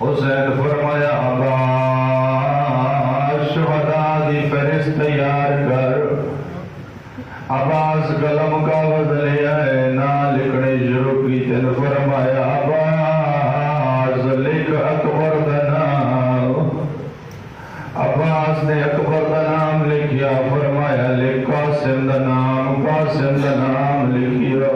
حسین فرمایا عباس شہداء دی فہرست تیار کر. عباس قلم کاغذ لے آئے نہ لکھنے شروع کی. تن فرمایا عباس لکھ اکبر دا نام. عباس نے اکبر دا نام لکھیا. فرمایا لکھ قاسم دا نام. قاسم دا نام لکھیا.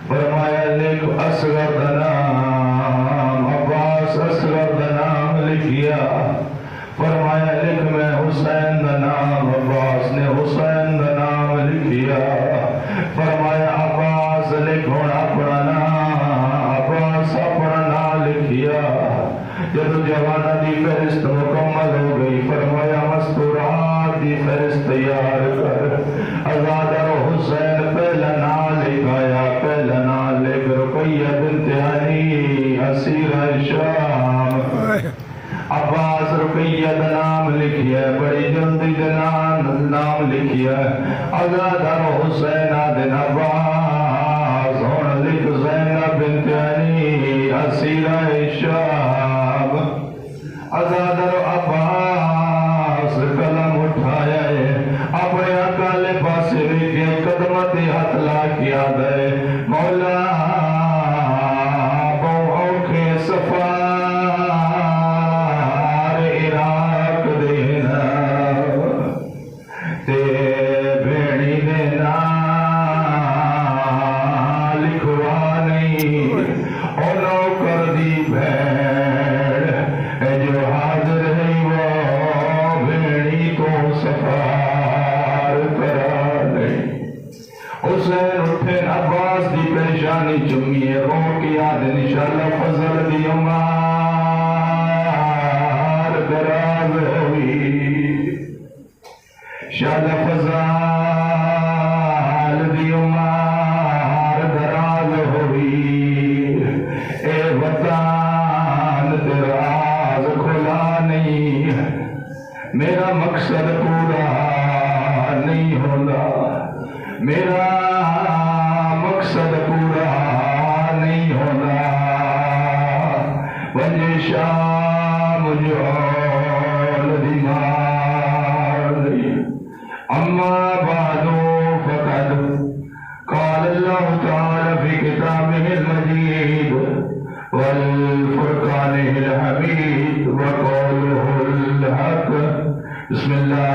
فرمایا لکھ اصغر دا نام. عباس اصغر دا نام لکھیا. فرمایا لکھ میں حسین دا نام. عباس نے حسین دا نام لکھیا. فرمایا عباس لکھ ہونا اپنا نام. عباس اپنا نام لکھیا. جب جوانہ دی فہرست مکمل ہو گئی فرمایا مستورات دی فہرست تیار کر. آزاد حسین پہلا نام لکھایا. پہلا نام لکھ رقیہ بنت ہانی اسیرہ شام. عباس رقیہ دا نام لکھیا. بڑی جلدی دا نام لکھیا. آزاد حسین دن عباس ہون لکھ زینب بنت ہانی اسیرہ شام. آزاد عباس قلم اٹھایا ہے. اپنے اکالے پاسے ویکھے قدمت ہاتھ لا کیا دے. مولا بہو اوکھے سفار عراق دینا تے بھیڑی دینا لکھوا نہیں. اور نوکر دی بھیڑ جو حاضر ہے وہ بھیڑی کو سفار کرا نہیں. حسین اٹھے عباس دی پریشانی چمیے رو کی آدھ انشاءاللہ فضل دی عمار دراز ہوئی. انشاءاللہ فضل دی عمار دراز ہوئی. اے وطن دراز کھلا نہیں. میرا مقصد پورا نہیں ہوتا. میرا مقصد پورا نہیں ہوتا. وجہ شام جول دیمار. اما بعد فقد قال اللہ تعالی فی کتابہ المجید والفرقان الحمید وقوله الحق. بسم اللہ